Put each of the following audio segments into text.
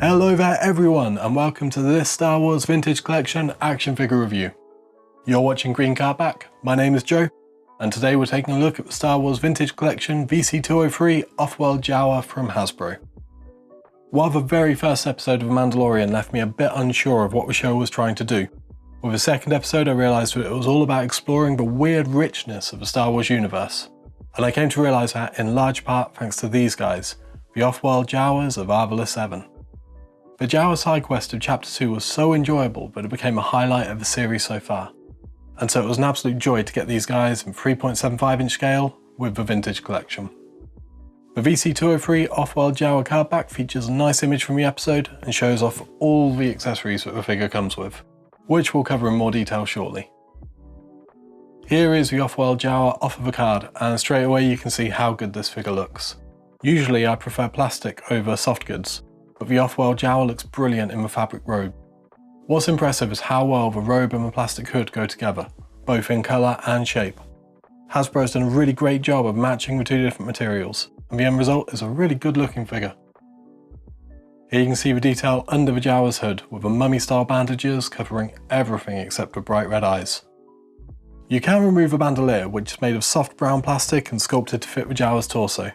Hello there everyone, and welcome to this Star Wars Vintage Collection action figure review. You're watching Green Card Back, my name is Joe, and today we're taking a look at the Star Wars Vintage Collection VC203 Offworld Jawa from Hasbro. While the very first episode of Mandalorian left me a bit unsure of what the show was trying to do, with the second episode I realised that it was all about exploring the weird richness of the Star Wars universe, and I came to realise that in large part thanks to these guys, the Offworld Jawas of VC203. The Jawa side quest of Chapter 2 was so enjoyable that it became a highlight of the series so far, and so it was an absolute joy to get these guys in 3.75 inch scale with the Vintage Collection. The VC203 Offworld Jawa card back features a nice image from the episode and shows off all the accessories that the figure comes with, which we'll cover in more detail shortly. Here is the Offworld Jawa off of the card, and straight away you can see how good this figure looks. Usually I prefer plastic over soft goods, but the Offworld Jawa looks brilliant in the fabric robe. What's impressive is how well the robe and the plastic hood go together, both in colour and shape. Hasbro's done a really great job of matching the two different materials, and the end result is a really good looking figure. Here you can see the detail under the Jawa's hood, with the mummy style bandages covering everything except the bright red eyes. You can remove the bandolier, which is made of soft brown plastic and sculpted to fit the Jawa's torso.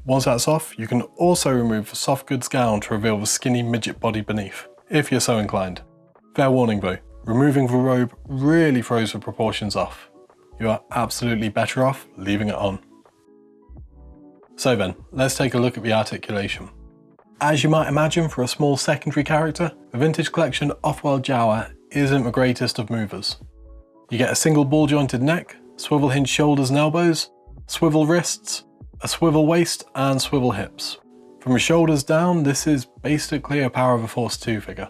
Once that's off, you can also remove the soft goods gown to reveal the skinny midget body beneath, if you're so inclined. Fair warning though, removing the robe really throws the proportions off. You are absolutely better off leaving it on. So then, let's take a look at the articulation. As you might imagine for a small secondary character, the Vintage Collection Offworld Jawa isn't the greatest of movers. You get a single ball jointed neck, swivel hinge shoulders and elbows, swivel wrists, a swivel waist and swivel hips. From the shoulders down, this is basically a Power of the Force 2 figure.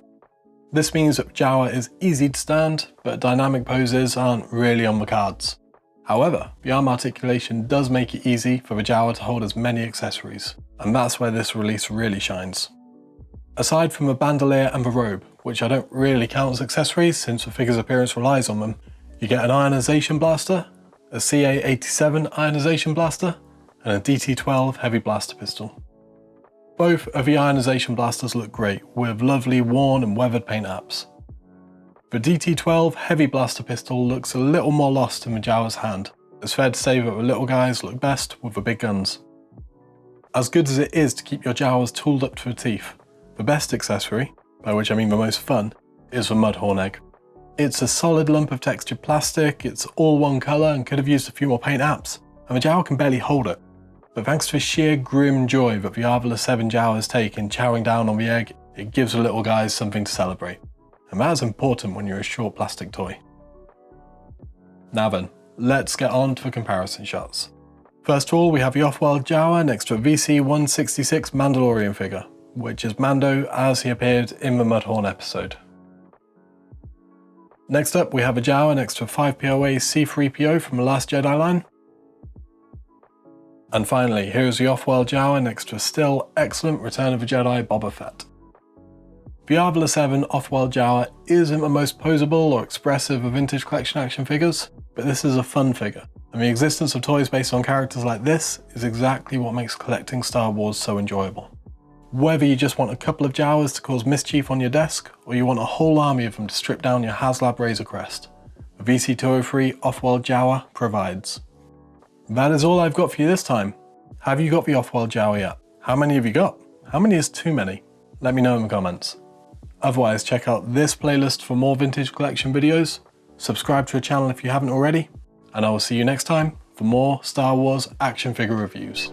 This means that Jawa is easy to stand, but dynamic poses aren't really on the cards. However, the arm articulation does make it easy for the Jawa to hold as many accessories, and that's where this release really shines. Aside from the bandolier and the robe, which I don't really count as accessories since the figure's appearance relies on them, you get an ionization blaster, a CA-87 ionization blaster, and a DT-12 heavy blaster pistol. Both of the ionization blasters look great, with lovely worn and weathered paint apps. The DT-12 heavy blaster pistol looks a little more lost in the Jawa's hand. It's fair to say that the little guys look best with the big guns. As good as it is to keep your Jawas tooled up to the teeth, the best accessory, by which I mean the most fun, is the Mudhorn egg. It's a solid lump of textured plastic, it's all one colour and could have used a few more paint apps, and the Jawa can barely hold it. But thanks to the sheer grim joy that the VC203 Jawas take in chowing down on the egg, it gives the little guys something to celebrate. And that is important when you're a short plastic toy. Now then, let's get on to the comparison shots. First of all, we have the Offworld Jawa next to a VC166 Mandalorian figure, which is Mando as he appeared in the Mudhorn episode. Next up, we have a Jawa next to a 5POA C3PO from the Last Jedi line. And finally, here is the Offworld Jawa next to a still excellent Return of the Jedi Boba Fett. The VC203 Offworld Jawa isn't the most posable or expressive of Vintage Collection action figures, but this is a fun figure, and the existence of toys based on characters like this is exactly what makes collecting Star Wars so enjoyable. Whether you just want a couple of Jawas to cause mischief on your desk, or you want a whole army of them to strip down your HasLab Razor Crest, the VC203 Offworld Jawa provides. That is all I've got for you this time. Have you got the Offworld Jawa yet? How many have you got? How many is too many? Let me know in the comments. Otherwise, check out this playlist for more Vintage Collection videos, subscribe to the channel if you haven't already, and I will see you next time for more Star Wars action figure reviews.